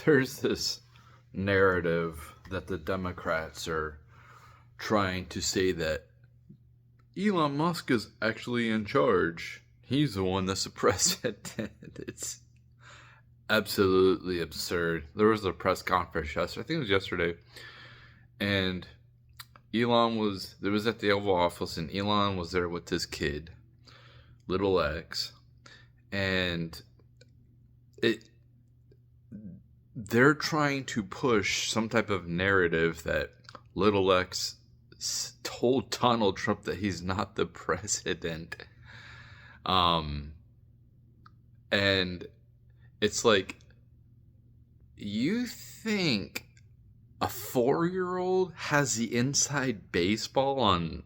there's this narrative that the Democrats are trying to say that Elon Musk is actually in charge. He's the one that's the president. It's absolutely absurd. There was a press conference yesterday, I think it was yesterday, and Elon was there was at the Oval Office, and Elon was there with his kid, little X, and it they're trying to push some type of narrative that little X told Donald Trump that he's not the president. Um, and it's like, you think a 4-year old has the inside baseball on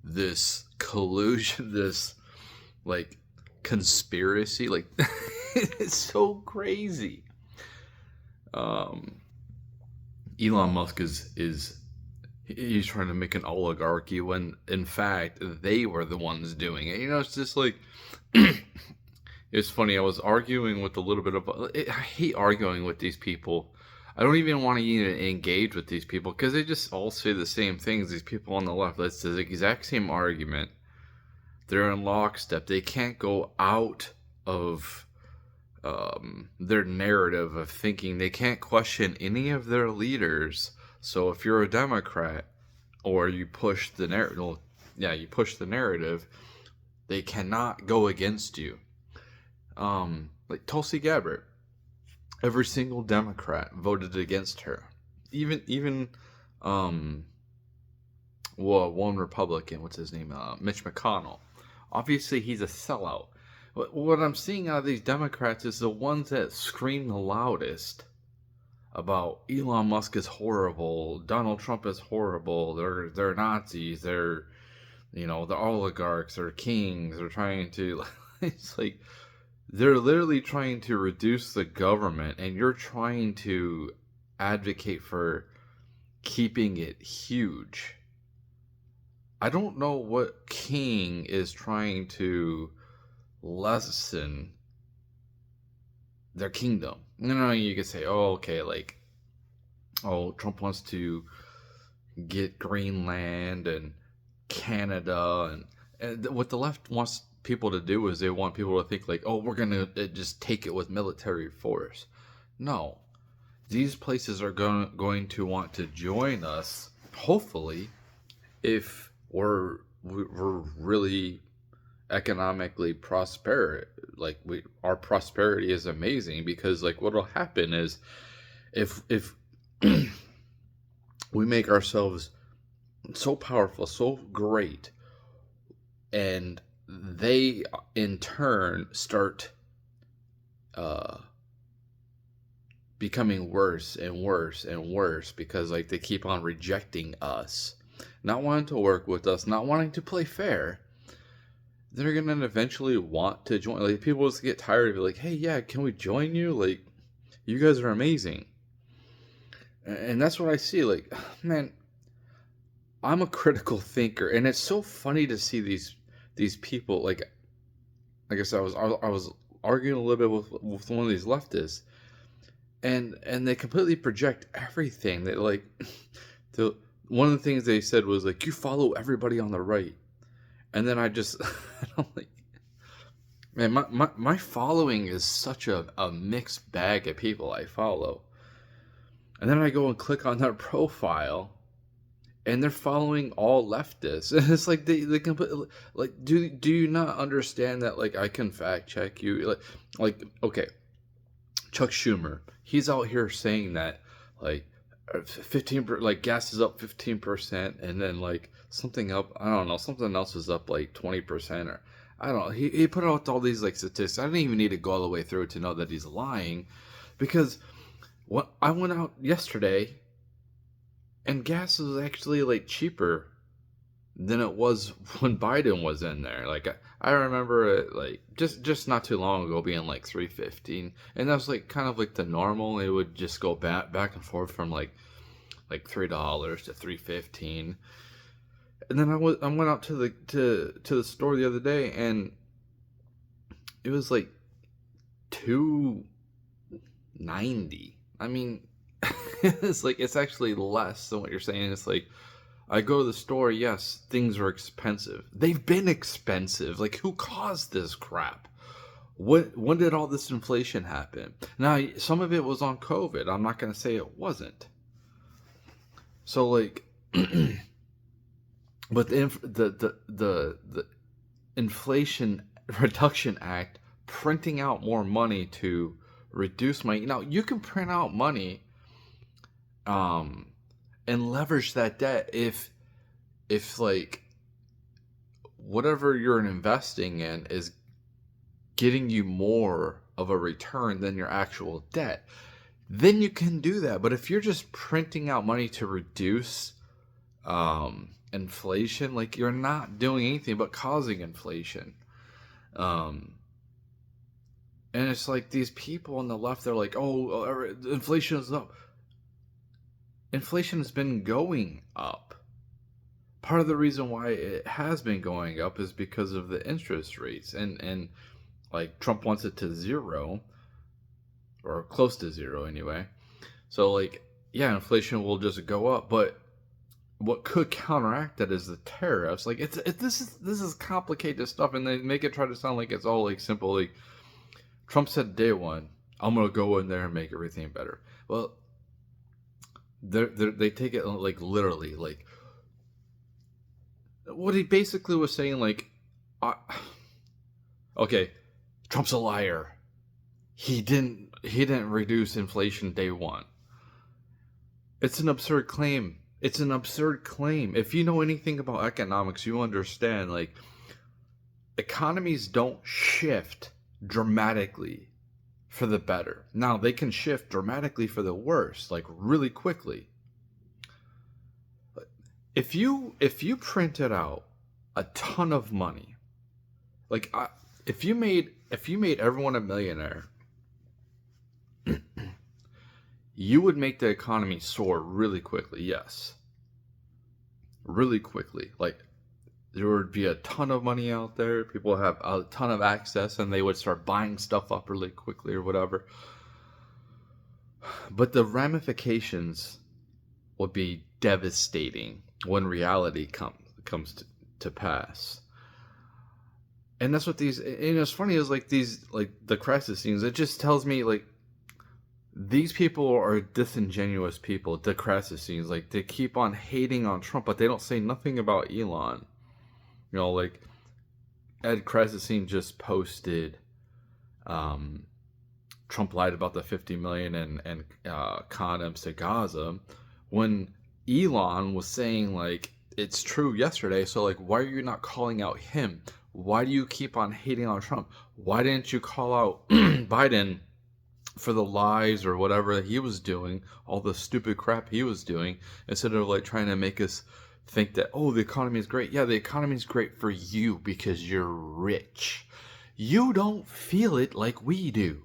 this collusion, this like conspiracy? Like, it's so crazy. Um, Elon Musk is he's trying to make an oligarchy when in fact they were the ones doing it. It's just like it's funny. I was arguing with a little bit of I hate arguing with these people. I don't even want to even engage with these people because they just all say the same things. These people on the left, it's the exact same argument. They're in lockstep. They can't go out of their narrative of thinking. They can't question any of their leaders. So if you're a Democrat or you push the narrative, well, you push the narrative, they cannot go against you. Like Tulsi Gabbard, every single Democrat voted against her. Even one Republican, what's his name, Mitch McConnell. Obviously, he's a sellout. What I'm seeing out of these Democrats is the ones that scream the loudest about Elon Musk is horrible, Donald Trump is horrible, they're Nazis, they're the oligarchs, they're kings, they're trying to it's like they're literally trying to reduce the government, and you're trying to advocate for keeping it huge. I don't know what king is trying to lessen their kingdom. You could say, oh, okay, like, oh, Trump wants to get Greenland and Canada, and what the left wants people to do is they want people to think like, oh, we're gonna just take it with military force. No, these places are going to want to join us, hopefully, if we're really economically prosper. Like, our prosperity is amazing, because like what'll happen is if we make ourselves so powerful, so great, and they in turn start becoming worse and worse and worse, because like they keep on rejecting us, not wanting to work with us, not wanting to play fair, they're gonna eventually want to join. Like, people just get tired of it, like, hey, yeah, can we join you? Like, you guys are amazing. And that's what I see. Like, man, I'm a critical thinker, and it's so funny to see these people. Like I said, I was arguing a little bit with one of these leftists, and they completely project everything. That like one of the things they said was like, you follow everybody on the right. And then I'm like, man, my following is such a mixed bag of people I follow. And then I go and click on their profile, and they're following all leftists. And it's like they completely, like, do you not understand that, like, I can fact check you? Like okay, Chuck Schumer, he's out here saying that, like, 15, like, gas is up 15%, and then like something else is up like 20%, or I don't know. He put out all these like statistics. I didn't even need to go all the way through to know that he's lying, because I went out yesterday and gas was actually like cheaper than it was when Biden was in there. Like, I remember it like just not too long ago being like $3.15, and that was like kind of like the normal. It would just go back and forth from like $3 to $3.15. And then I went out to the store the other day, and it was like 90. I mean, it's like it's actually less than what you're saying. It's like I go to the store, yes, things are expensive. They've been expensive. Like, who caused this crap? When did all this inflation happen? Now, some of it was on COVID. I'm not going to say it wasn't. So, like, but the Inflation Reduction Act printing out more money to reduce money. Now, you can print out money, and leverage that debt if like whatever you're investing in is getting you more of a return than your actual debt, then you can do that. But if you're just printing out money to reduce inflation, like, you're not doing anything but causing inflation. And it's like these people on the left, they're like, oh, inflation is up. Inflation has been going up. Part of the reason why it has been going up is because of the interest rates, and like Trump wants it to zero, or close to zero anyway. So, like, yeah, inflation will just go up, but what could counteract that is the tariffs. Like, this is complicated stuff, and they make it try to sound like it's all like simple. Like, Trump said day one, I'm gonna go in there and make everything better. Well, they take it like literally. Like, what he basically was saying, like, okay, Trump's a liar. He didn't reduce inflation day one. It's an absurd claim. It's an absurd claim. If you know anything about economics, you understand, like, economies don't shift dramatically for the better. Now, they can shift dramatically for the worse, like really quickly. If you printed out a ton of money, like, if you made everyone a millionaire, you would make the economy soar really quickly. Yes, really quickly. Like, there would be a ton of money out there. People have a ton of access, and they would start buying stuff up really quickly or whatever. But the ramifications would be devastating when reality comes to pass. And that's what these, and it's funny, is like these, like the crisis scenes, it just tells me, like, these people are disingenuous people. The crisis scenes, like, they keep on hating on Trump, but they don't say nothing about Elon. You know, like, Ed Krasicine just posted, Trump lied about the 50 million and condoms to Gaza, when Elon was saying, like, it's true yesterday. So, like, why are you not calling out him? Why do you keep on hating on Trump? Why didn't you call out Biden for the lies or whatever he was doing, all the stupid crap he was doing, instead of, like, trying to make us think that, oh, the economy is great. Yeah, the economy is great for you because you're rich. You don't feel it like we do.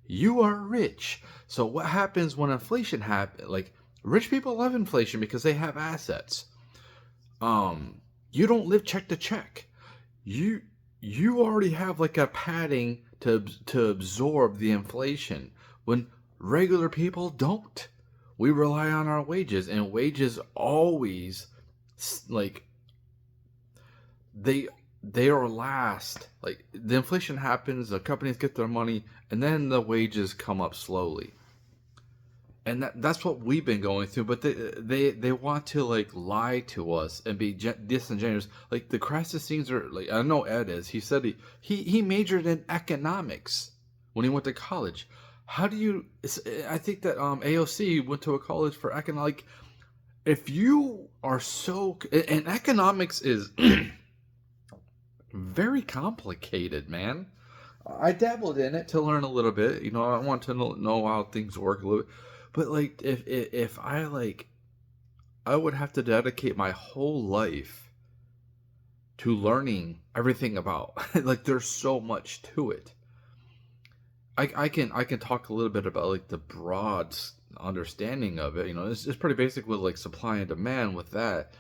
You are rich. So what happens when inflation happens? Like, rich people love inflation because they have assets. You don't live check to check. You already have, like, a padding to absorb the inflation, when regular people don't. We rely on our wages, and wages always, like, they are last. Like, the inflation happens, the companies get their money, and then the wages come up slowly. And that's what we've been going through. But they want to, like, lie to us and be disingenuous. Like, the crisis scenes are, like, I know Ed is. He said he majored in economics when he went to college. How do you? I think that AOC went to a college for economics. Like, if you are so, and economics is very complicated, man. I dabbled in it to learn a little bit. You know, I want to know how things work a little bit. But, like, if I, like, I would have to dedicate my whole life to learning everything about, like, there's so much to it. I can talk a little bit about, like, the broad understanding of it. You know, it's pretty basic with, like, supply and demand with that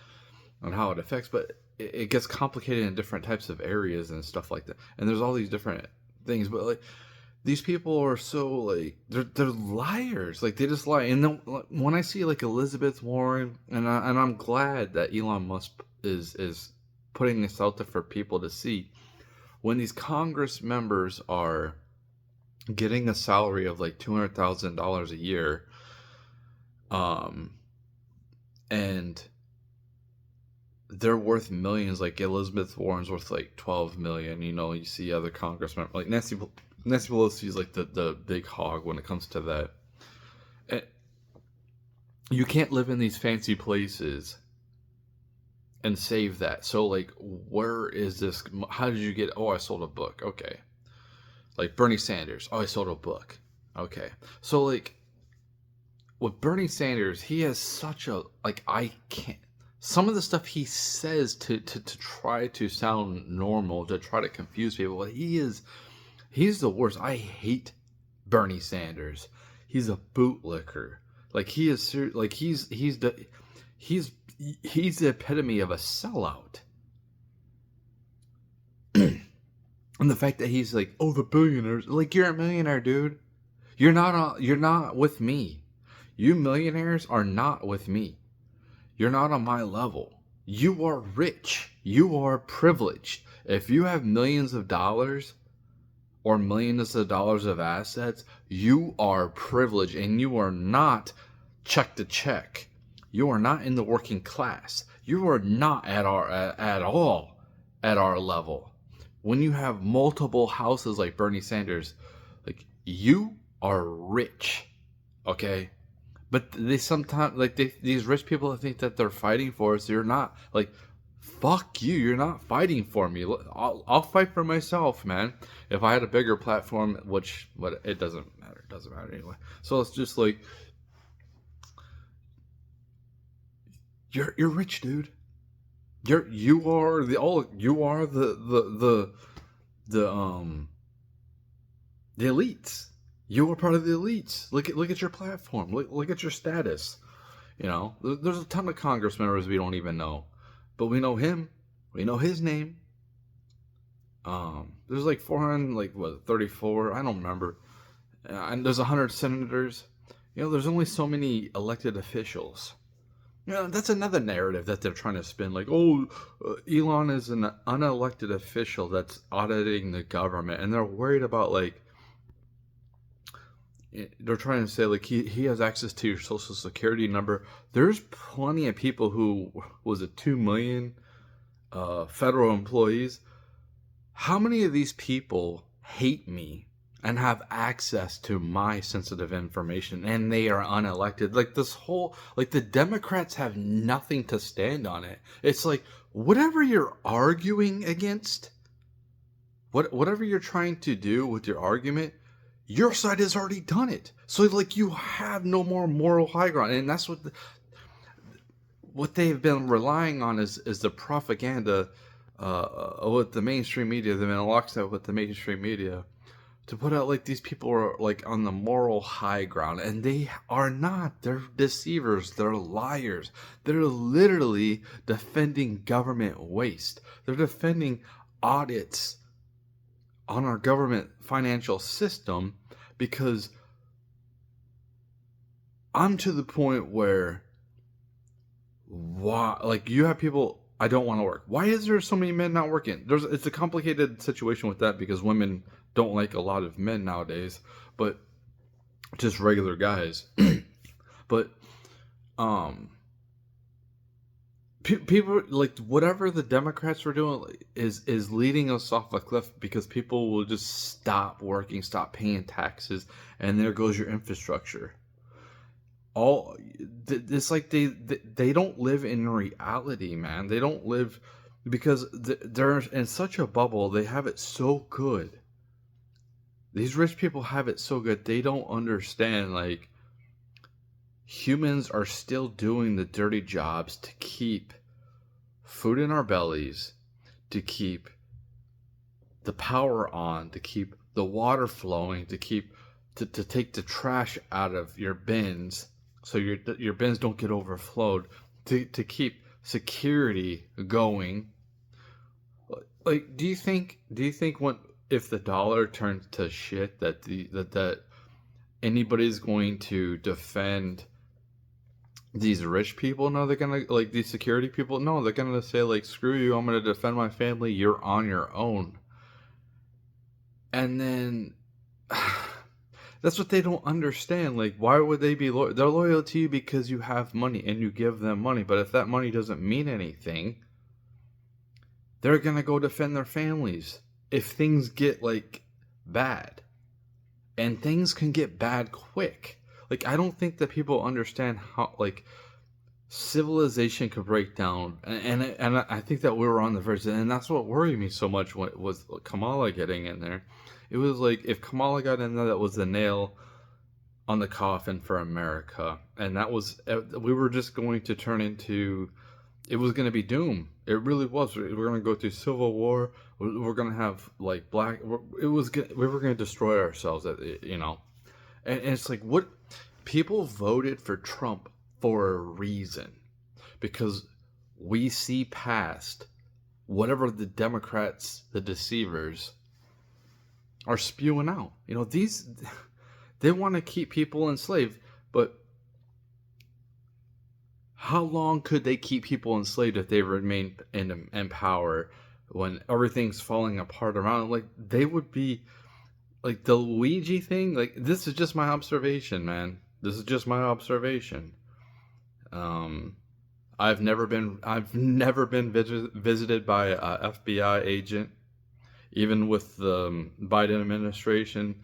and how it affects, but it gets complicated in different types of areas and stuff like that. And there's all these different things, but, like, these people are so like they're liars. Like they just lie. And then when I see like Elizabeth Warren, and I'm glad that Elon Musk is putting this out there for people to see, when these Congress members are getting a salary of like $200,000 a year, and they're worth millions. Like Elizabeth Warren's worth like 12 million. You know, you see other congressmen like Nancy Pelosi is like the big hog when it comes to that. And you can't live in these fancy places and save that. So like, where is this? How did you get? Oh, I sold a book. Okay. Like Bernie Sanders. Oh, I sold a book. Okay. So like, with Bernie Sanders, he has such a like I can't. Some of the stuff he says to try to sound normal, to try to confuse people, he's the worst. I hate Bernie Sanders. He's a bootlicker. Like he is like he's the epitome of a sellout. And the fact that he's like, oh, the billionaires, like you're a millionaire, dude. You're not with me. You millionaires are not with me. You're not on my level. You are rich. You are privileged. If you have millions of dollars or millions of dollars of assets, you are privileged, and you are not check to check. You are not in the working class. You are not at all at our level. When you have multiple houses like Bernie Sanders, like you are rich, okay? But they sometimes, like, these rich people think that they're fighting for us. You're not. Like, fuck you. You're not fighting for me. I'll fight for myself, man. If I had a bigger platform, but it doesn't matter. It doesn't matter anyway. So it's just like, you're rich, dude. You are the elites. You are part of the elites. Look at your platform. Look at your status. You know, there's a ton of Congress members we don't even know, but we know him. We know his name. There's like 400, like what, 34? I don't remember. And there's 100 senators. You know, there's only so many elected officials. You know, that's another narrative that they're trying to spin. Like, oh, Elon is an unelected official that's auditing the government, and they're worried about like. They're trying to say like he has access to your social security number. There's plenty of people who was it 2 million federal employees. How many of these people hate me and have access to my sensitive information, and they are unelected? Like this whole, like the Democrats have nothing to stand on it. It's like whatever you're arguing against, whatever you're trying to do with your argument, your side has already done it. So like you have no more moral high ground, and that's what they've been relying on is the propaganda with the mainstream media. They've been in lockstep with the mainstream media to put out like these people are like on the moral high ground, and they are not. They're deceivers. They're liars. They're literally defending government waste. They're defending audits on our government financial system, because I'm to the point where why, like, you have people, I don't want to work. Why is there so many men not working? It's a complicated situation with that, because women don't like a lot of men nowadays, but just regular guys. But people like whatever the Democrats were doing is leading us off a cliff, because people will just stop working, stop paying taxes, and there goes your infrastructure. It's like they don't live in reality, man. They don't live, because they're in such a bubble. They have it so good. These rich people have it so good. They don't understand, like, humans are still doing the dirty jobs to keep food in our bellies, to keep the power on, to keep the water flowing, to take the trash out of your bins so your bins don't get overflowed, to keep security going. Like, do you think if the dollar turns to shit, that anybody's going to defend these rich people. No, they're gonna, like, these security people, no, they're gonna say, like, screw you, I'm gonna defend my family, you're on your own. And then that's what they don't understand. Like, why would they be loyal? They're loyal to you because you have money and you give them money. But if that money doesn't mean anything, they're gonna go defend their families if things get, like, bad. And things can get bad quick. Like, I don't think that people understand how, like, civilization could break down, and I think that we were on the verge, and that's what worried me so much when it was Kamala getting in there. It was like, if Kamala got in there, that was the nail on the coffin for America, and that was, we were just going to turn into, it was going to be doom. It really was. We were going to go through civil war. We're going to have, like, we were going to destroy ourselves, you know. And it's like, what, people voted for Trump for a reason, because we see past whatever the Democrats, the deceivers, are spewing out. You know, they want to keep people enslaved, but how long could they keep people enslaved if they remain in power when everything's falling apart around them? Like, they would be, like, the Luigi thing. Like, this is just my observation, man. This is just my observation. I've never been visited by a FBI agent, even with the Biden administration.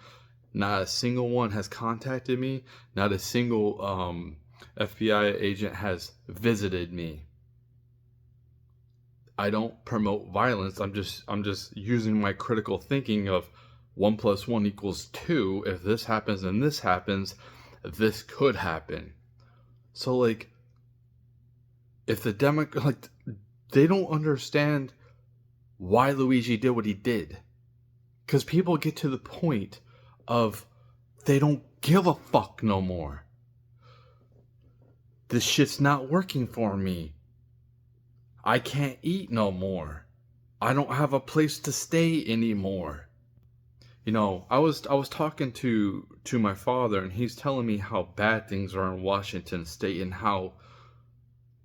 Not a single one has contacted me. Not a single FBI agent has visited me. I don't promote violence. I'm just using my critical thinking of 1 + 1 = 2. If this happens and this happens, this could happen. So, like, if the like, they don't understand why Luigi did what he did. Because people get to the point of, they don't give a fuck no more. This shit's not working for me. I can't eat no more. I don't have a place to stay anymore. You know, I was talking to my father, and he's telling me how bad things are in Washington State, and how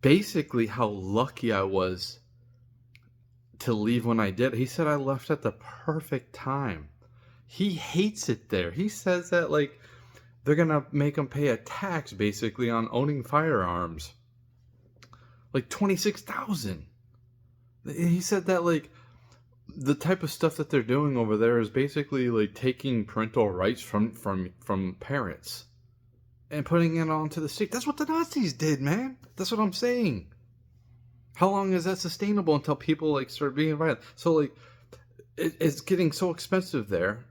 lucky I was to leave when I did. He said I left at the perfect time. He hates it there. He says that, like, they're gonna make him pay a tax basically on owning firearms, like $26,000. He said that, like, the type of stuff that they're doing over there is basically like taking parental rights from parents and putting it onto the state. That's what the Nazis did, man. That's what I'm saying. How long is that sustainable until people, like, start being violent? So, like, it's getting so expensive there.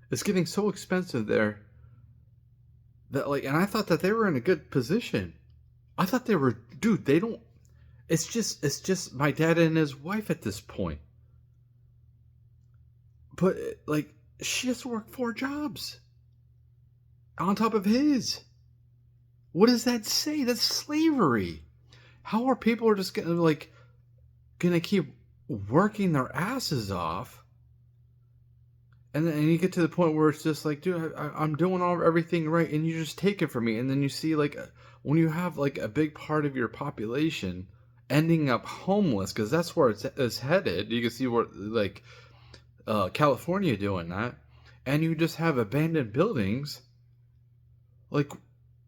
It's getting so expensive there that, like, and I thought that they were in a good position. I thought they were, dude, they don't, it's just my dad and his wife at this point. But, like, she has to work 4 jobs on top of his. What does that say? That's slavery. How are people just gonna keep working their asses off? And then you get to the point where it's just like, dude, I'm doing everything right, and you just take it from me. And then you see, like, when you have, like, a big part of your population ending up homeless, because that's where it's headed. You can see where, like, California doing that, and you just have abandoned buildings. Like,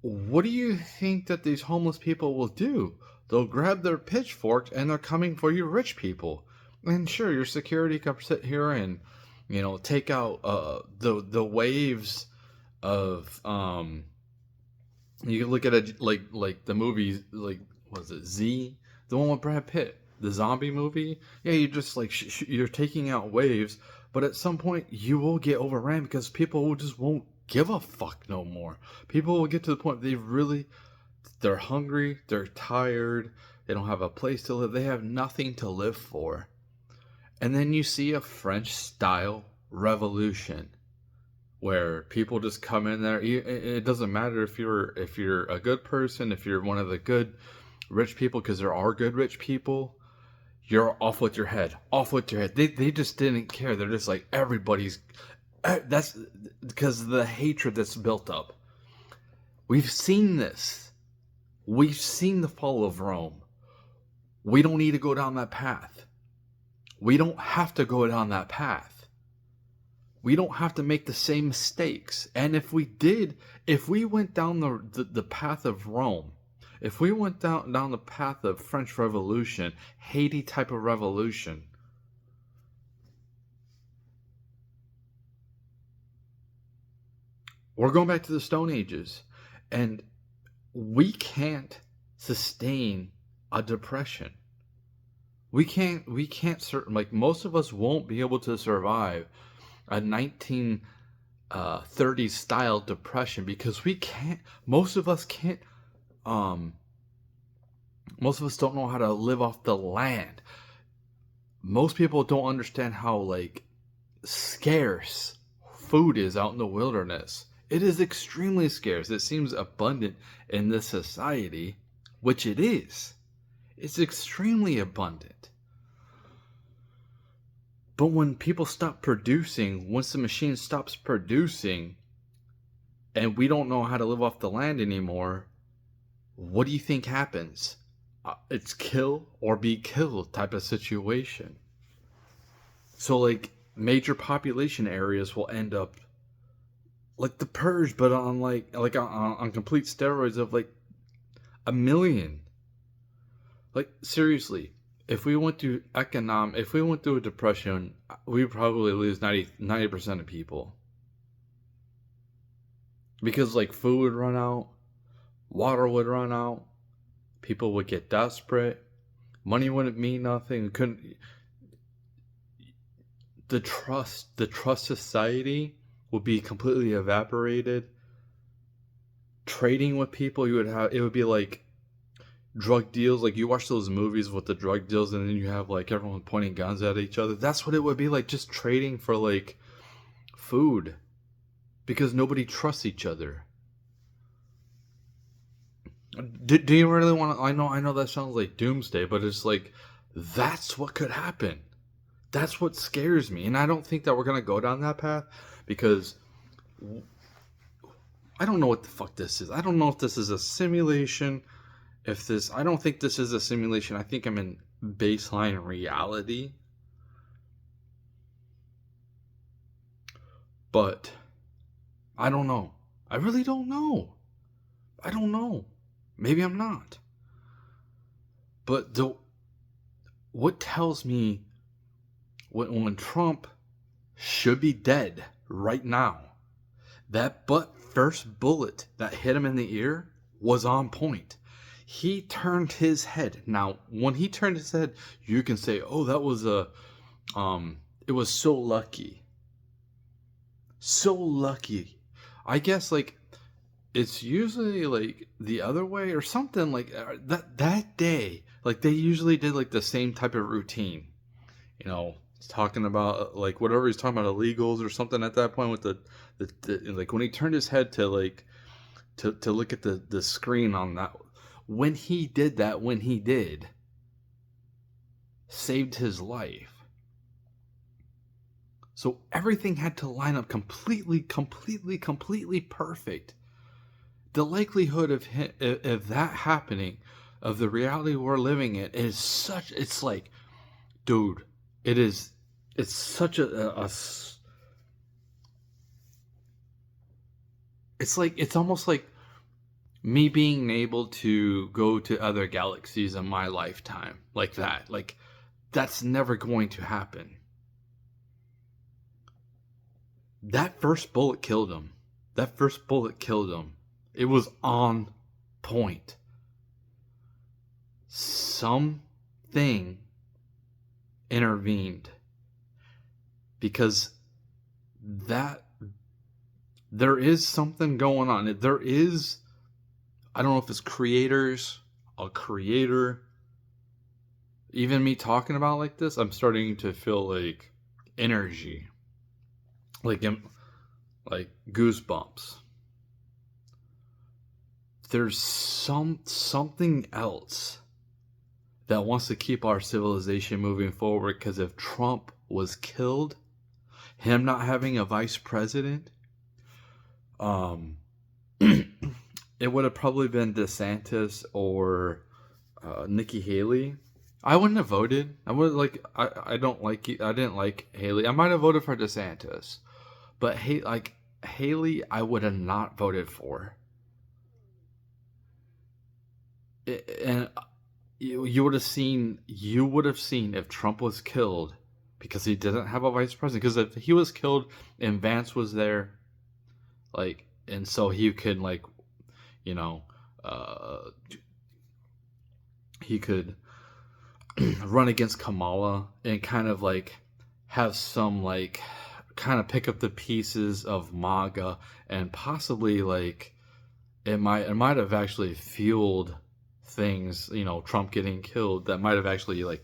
what do you think that these homeless people will do? They'll grab their pitchforks and they're coming for you rich people. And sure, your security can sit here and, you know, take out the waves of you can look at it like the movie, like, was it Z? The one with Brad Pitt, the zombie movie. Yeah, you're just like you're taking out waves, but at some point you will get overran because people just won't give a fuck no more. People will get to the point they're hungry, they're tired, they don't have a place to live, they have nothing to live for. And then you see a French style revolution where people just come in there. It doesn't matter if you're a good person, if you're one of the good rich people, because there are good rich people. You're off with your head. Off with your head. They just didn't care. They're just like, everybody's. That's because of the hatred that's built up. We've seen this. We've seen the fall of Rome. We don't need to go down that path. We don't have to go down that path. We don't have to make the same mistakes. And if we did, if we went down the path of Rome, if we went down the path of French Revolution, Haiti type of revolution, we're going back to the Stone Ages. And we can't sustain a depression. We can't like, most of us won't be able to survive a 1930s style depression, because we can't, most of us can't, most of us don't know how to live off the land. Most people don't understand how, like, scarce food is out in the wilderness. It is extremely scarce. It seems abundant in this society, which it is. It's extremely abundant. But when people stop producing, once the machine stops producing, and we don't know how to live off the land anymore, what do you think happens? It's kill or be killed type of situation. So, like, major population areas will end up like the Purge, but on on complete steroids of like 1 million. Like, seriously, if we went through a depression, we would probably lose 90% of people. Because, like, food would run out, water would run out, people would get desperate, money wouldn't mean nothing. The trust society would be completely evaporated. Trading with people, it would be like drug deals. Like, you watch those movies with the drug deals, and then you have, like, everyone pointing guns at each other. That's what it would be like, just trading for, like, food, because nobody trusts each other. Do you really want to? I know that sounds like doomsday, but it's like, that's what could happen. That's what scares me, and I don't think that we're gonna go down that path, because I don't know what the fuck this is. I don't know if this is a simulation. I don't think this is a simulation. I think I'm in baseline reality. But I don't know. I really don't know. I don't know. Maybe I'm not. But what tells me when Trump should be dead right now, that first bullet that hit him in the ear was on point. He turned his head. Now, when he turned his head, you can say, "Oh, that was it was so lucky." So lucky. I guess, like, it's usually like the other way or something, like that day. Like, they usually did like the same type of routine. You know, talking about, like, whatever he's talking about, illegals or something at that point, with the like, when he turned his head to, like, to look at the screen on that, when he did saved his life. So everything had to line up completely perfect. The likelihood of that happening, of the reality we're living in, is such. It's like, dude, it's such it's like, it's almost like me being able to go to other galaxies in my lifetime, like that. Like, that's never going to happen. That first bullet killed him. It was on point. Something intervened, because there is something going on. There is, I don't know if it's a creator. Even me talking about like this, I'm starting to feel like energy, like goosebumps. There's something else that wants to keep our civilization moving forward. Because if Trump was killed, him not having a vice president, um, it would have probably been DeSantis or Nikki Haley. I wouldn't have voted. I would like. I don't like. I didn't like Haley. I might have voted for DeSantis, but Haley, I would have not voted for. And you would have seen. You would have seen if Trump was killed because he didn't have a vice president. Because if he was killed and Vance was there, like, and so he could like, you know, he could run against Kamala and kind of like have some like kind of pick up the pieces of MAGA and possibly like it might have actually fueled things, you know, Trump getting killed, that might have actually like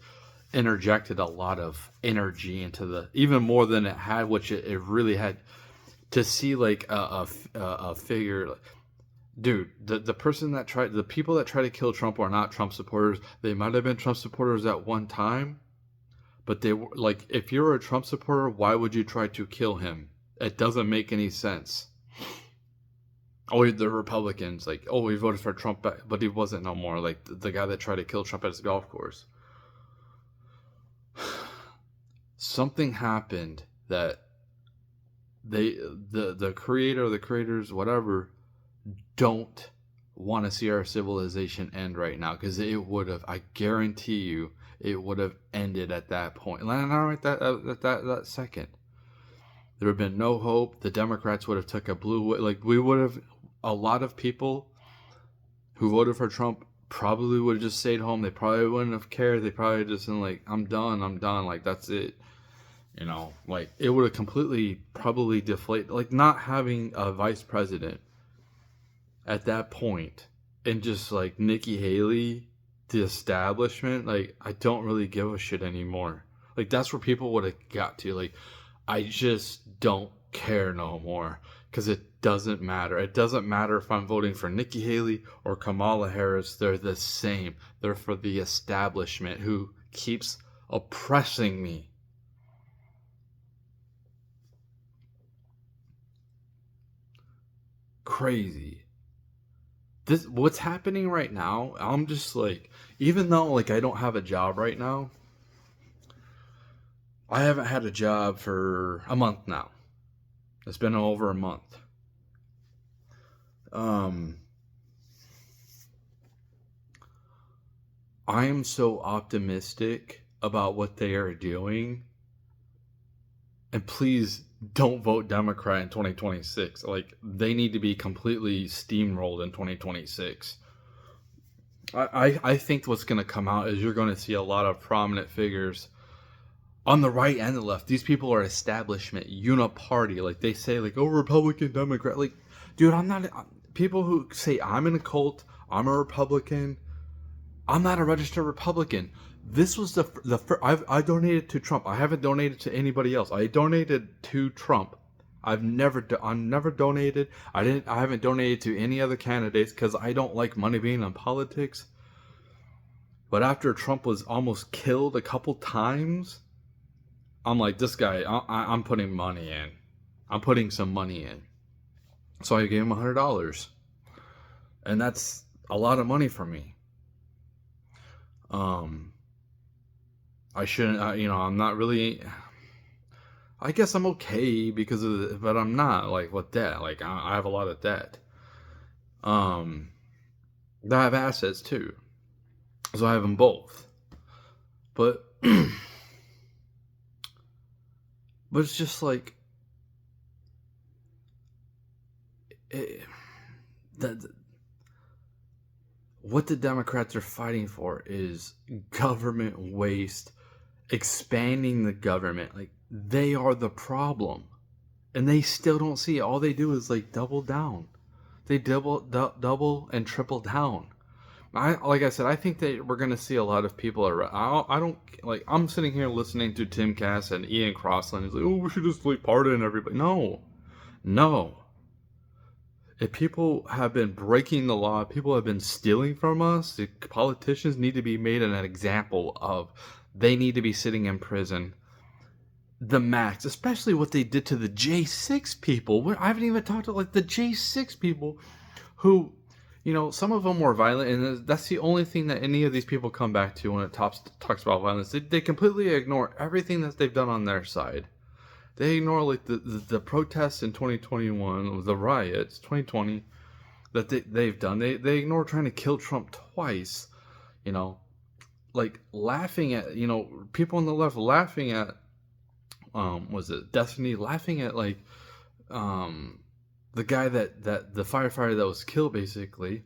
interjected a lot of energy into the, even more than it had, which it really had, to see like a figure. Dude, the person that tried, the people that try to kill Trump are not Trump supporters. They might have been Trump supporters at one time, but they were like, if you're a Trump supporter, why would you try to kill him? It doesn't make any sense. Oh, the Republicans, like, oh, we voted for Trump, but he wasn't no more. Like the guy that tried to kill Trump at his golf course. Something happened that the creators, whatever, don't want to see our civilization end right now, because it would have, I guarantee you, it would have ended at that point. And not right that second. There would have been no hope. The Democrats would have took a blue, like we would have, a lot of people who voted for Trump probably would have just stayed home. They probably wouldn't have cared. They probably just been like, I'm done, like that's it. You know, like it would have completely probably deflated, like not having a vice president at that point, and just like Nikki Haley, the establishment, like I don't really give a shit anymore. Like that's where people would have got to. Like I just don't care no more, because it doesn't matter. It doesn't matter if I'm voting for Nikki Haley or Kamala Harris. They're the same. They're for the establishment who keeps oppressing me. Crazy. This, what's happening right now, I'm just like, even though like I don't have a job right now, I haven't had a job for a month now. It's been over a month. I am so optimistic about what they are doing, and please don't vote Democrat in 2026. Like they need to be completely steamrolled in 2026. I think what's going to come out is you're going to see a lot of prominent figures on the right and the left. These people are establishment, uniparty. Like they say, like, oh, Republican, Democrat. Like, dude, I'm not. People who say I'm in a cult, I'm a Republican. I'm not a registered Republican. This was the first. I donated to Trump. I haven't donated to anybody else. I donated to Trump. I've never donated. I haven't donated to any other candidates because I don't like money being in politics. But after Trump was almost killed a couple times, I'm like, this guy, I'm putting money in. I'm putting some money in. So I gave him $100. And that's a lot of money for me. I shouldn't, I'm not really, I guess I'm okay because of but I'm not, like, with debt. Like, I have a lot of debt. I have assets too. So I have them both. But, but it's just like, what the Democrats are fighting for is government waste, expanding the government. Like, they are the problem, and they still don't see it. All they do is like double down. They double and triple down. Like I said, I think that we're gonna see a lot of people around. I don't like. I'm sitting here listening to Tim Cass and Ian Crossland. He's like, "Oh, we should just like pardon everybody." No. If people have been breaking the law, people have been stealing from us, the politicians need to be made an example of. They need to be sitting in prison. The max, especially what they did to the J6 people. I haven't even talked to like the J6 people who, some of them were violent, and that's the only thing that any of these people come back to when it talks about violence. They completely ignore everything that they've done on their side. They ignore like the protests in 2021, the riots 2020 that they've done. They ignore trying to kill Trump twice. Like laughing at people on the left laughing at was it Destiny, laughing at like the guy that the firefighter that was killed, basically.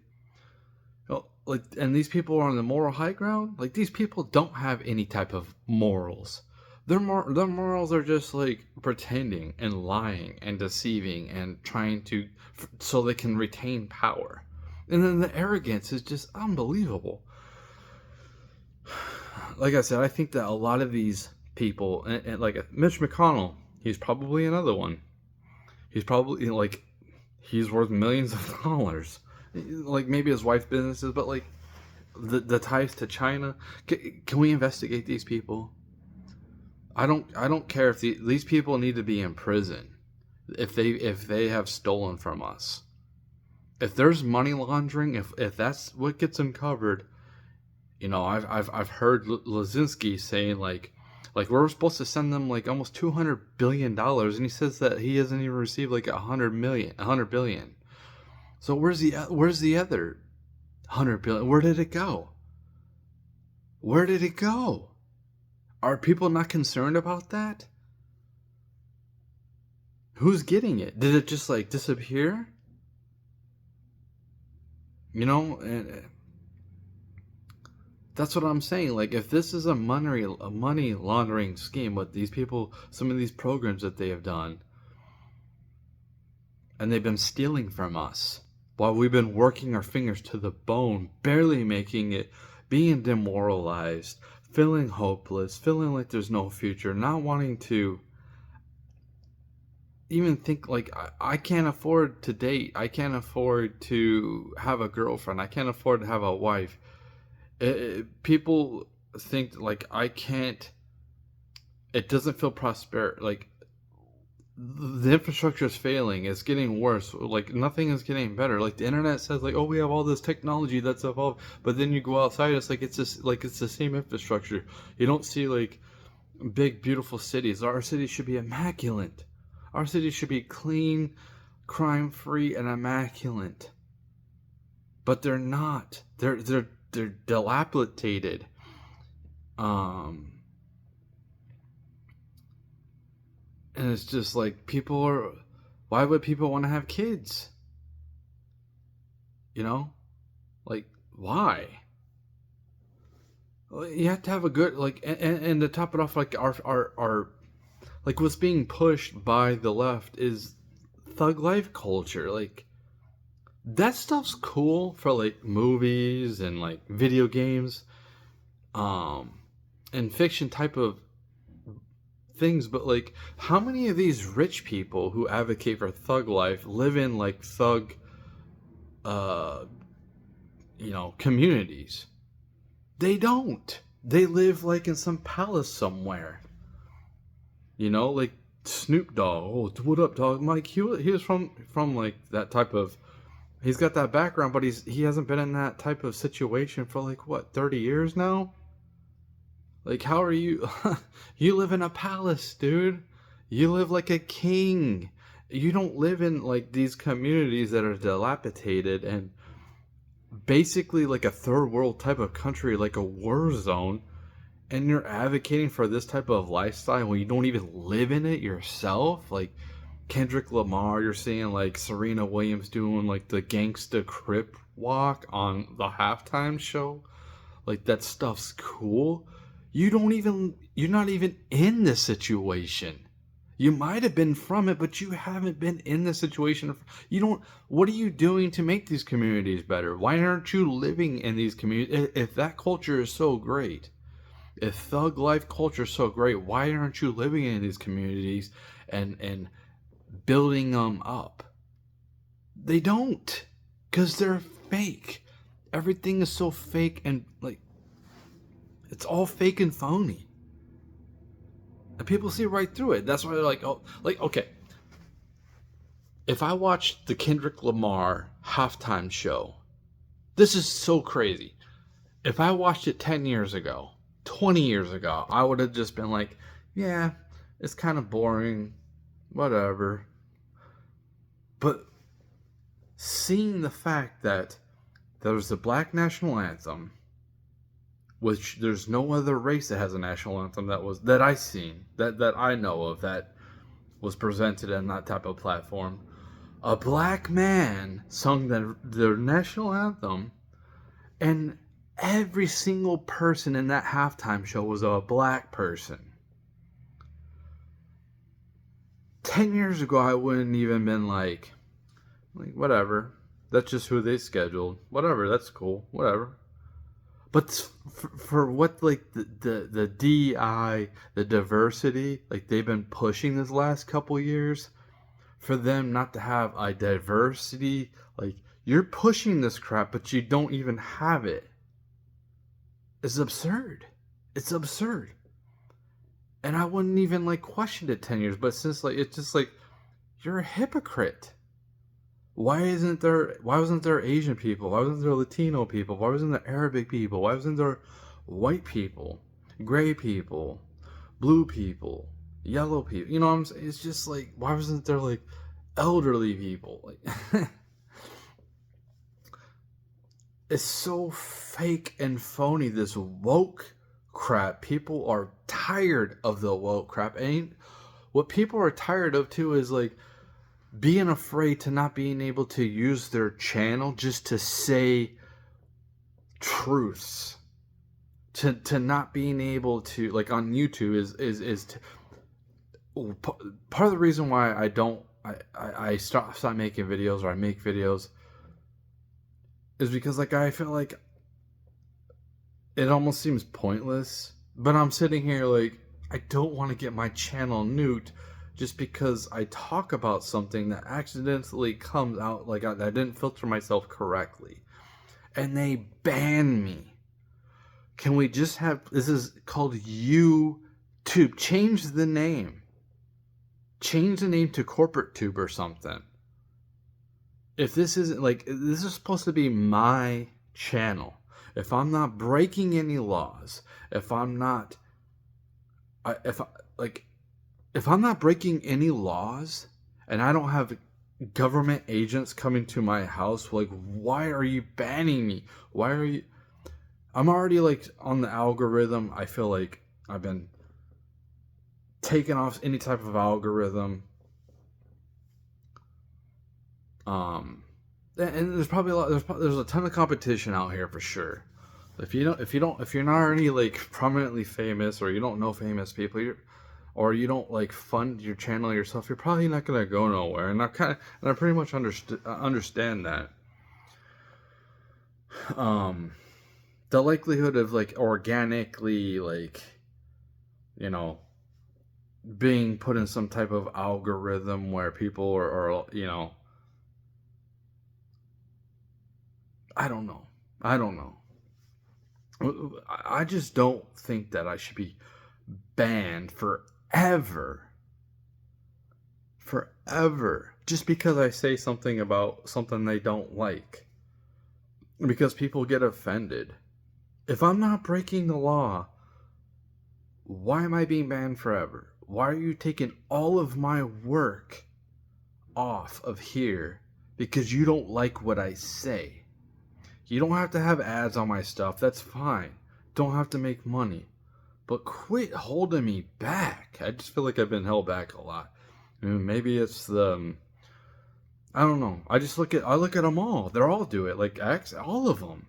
Like, and these people are on the moral high ground. Like, these people don't have any type of morals. Their morals are just like pretending and lying and deceiving and trying to so they can retain power. And then the arrogance is just unbelievable. Like I said, I think that a lot of these people, and like Mitch McConnell, he's probably another one. He's probably like, he's worth millions of dollars. Like maybe his wife's businesses, but like the ties to China. Can we investigate these people? I don't care if these people need to be in prison if they have stolen from us. If there's money laundering, if that's what gets uncovered, I've heard Lazinski saying like we're supposed to send them like almost $200 billion, and he says that he hasn't even received like $100 billion. So where's the other $100 billion? Where did it go? Where did it go? Are people not concerned about that? Who's getting it? Did it just like disappear? And that's what I'm saying. Like, if this is a money laundering scheme, what these people, some of these programs that they have done, and they've been stealing from us while we've been working our fingers to the bone, barely making it, being demoralized, feeling hopeless, feeling like there's no future, not wanting to even think like I can't afford to date, I can't afford to have a girlfriend, I can't afford to have a wife. People think like I can't. It doesn't feel prosper. Like the infrastructure is failing. It's getting worse. Like nothing is getting better. Like the internet says, like, oh, we have all this technology that's evolved, but then you go outside, it's like it's the same infrastructure. You don't see like big beautiful cities. Our cities should be immaculate. Our cities should be clean, crime free, and immaculate. But they're not. They're dilapidated. And it's just like why would people want to have kids? Like why? You have to have a good and to top it off, like our like what's being pushed by the left is thug life culture. Like that stuff's cool for like movies and like video games, and fiction type of things, but like how many of these rich people who advocate for thug life live in like thug communities? They don't. They live like in some palace somewhere. Like Snoop Dogg. Oh, what up, dog? Mike, he was from like that type of. He's got that background, but he hasn't been in that type of situation for like what, 30 years now? Like, how are you? You live in a palace, dude. You live like a king. You don't live in like these communities that are dilapidated and basically like a third world type of country, like a war zone. And you're advocating for this type of lifestyle when you don't even live in it yourself. Like Kendrick Lamar, you're seeing like Serena Williams doing like the Gangsta Crip walk on the halftime show. Like that stuff's cool. You're not even in this situation. You might have been from it, but you haven't been in the situation. What are you doing to make these communities better? Why aren't you living in these communities? If that culture is so great, if thug life culture is so great, why aren't you living in these communities and building them up? They don't, because they're fake. Everything is so fake and like it's all fake and phony. And people see right through it. That's why they're like, oh, like okay. If I watched the Kendrick Lamar halftime show, this is so crazy. If I watched it 10 years ago, 20 years ago, I would have just been like, yeah, it's kind of boring, whatever. But seeing the fact that there was the Black National Anthem, which there's no other race that has a national anthem that I seen, that I know of, that was presented in that type of platform. A black man sung their national anthem, and every single person in that halftime show was a black person. 10 years ago, I wouldn't even been like whatever. That's just who they scheduled. Whatever, that's cool. Whatever. But for what, like, the DI, the diversity, like, they've been pushing this last couple years, for them not to have a diversity, like, you're pushing this crap, but you don't even have it. It's absurd. It's absurd. And I wouldn't even, like, question it 10 years, but since, like, it's just like, you're a hypocrite. Why wasn't there Asian people? Why wasn't there Latino people? Why wasn't there Arabic people? Why wasn't there white people, gray people, blue people, yellow people? You know what I'm saying? It's just like, why wasn't there like elderly people? Like, it's so fake and phony, this woke crap. People are tired of the woke crap. And what people are tired of too is like being afraid to not being able to use their channel just to say truths, to not being able to, like, on YouTube is part of the reason why I stop making videos, or I make videos, is because, like, I feel like it almost seems pointless, but I'm sitting here like, I don't want to get my channel nuked just because I talk about something that accidentally comes out, like I didn't filter myself correctly, and they ban me. Can we just have, this is called YouTube, change the name to Corporate Tube or something. If this isn't, like, this is supposed to be my channel. If I'm not breaking any laws, if I'm not breaking any laws, and I don't have government agents coming to my house, like, why are you banning me? I'm already, like, on the algorithm. I feel like I've been taken off any type of algorithm. And there's probably there's a ton of competition out here for sure. If you're not already, like, prominently famous, or you don't know famous people, or you don't, like, fund your channel yourself, you're probably not gonna go nowhere. And I pretty much understand that. The likelihood of, like, organically, like, you know, being put in some type of algorithm where people are, you know, I don't know. I just don't think that I should be banned forever, just because I say something about something they don't like, because people get offended. If I'm not breaking the law, why am I being banned forever? Why are you taking all of my work off of here because you don't like what I say? You don't have to have ads on my stuff. That's fine. Don't have to make money. But quit holding me back. I just feel like I've been held back a lot. Maybe it's the... I don't know. I look at them all. They're all do it. Like, all of them.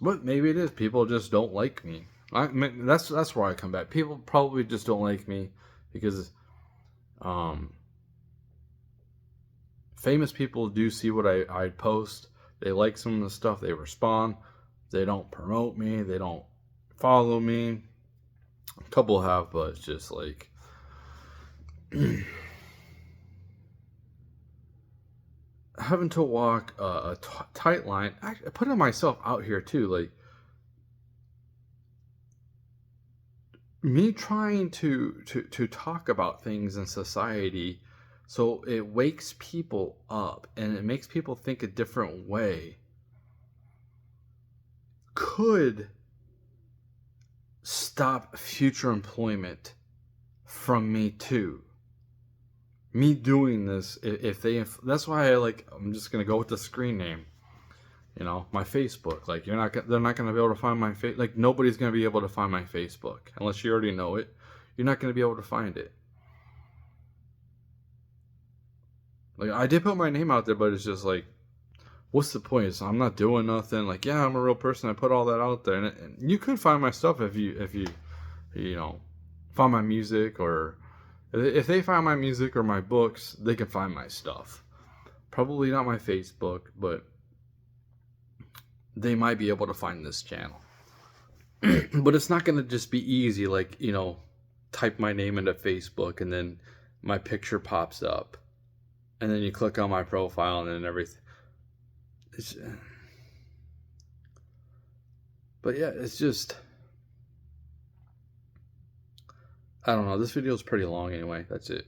But maybe it is. People just don't like me. That's where I come back. People probably just don't like me because... famous people do see what I post. They like some of the stuff. They respond. They don't promote me. They don't follow me. A couple have, but it's just like... having to walk tight line. I putting myself out here too, like me trying to talk about things in society, so it wakes people up and it makes people think a different way, could stop future employment from me too. Me doing this, if that's why I'm just gonna go with the screen name. My Facebook. Like they're not gonna be able to find my face. Like nobody's gonna be able to find my Facebook unless you already know it. You're not gonna be able to find it. Like I did put my name out there, but it's just like, what's the point? So I'm not doing nothing. Like yeah, I'm a real person. I put all that out there, and you could find my stuff if you you know find my music, or if they find my music or my books, they can find my stuff. Probably not my Facebook, but they might be able to find this channel. But it's not going to just be easy, like, type my name into Facebook and then my picture pops up. And then you click on my profile and then everything. It's, but yeah, it's just, I don't know. This video is pretty long anyway. That's it.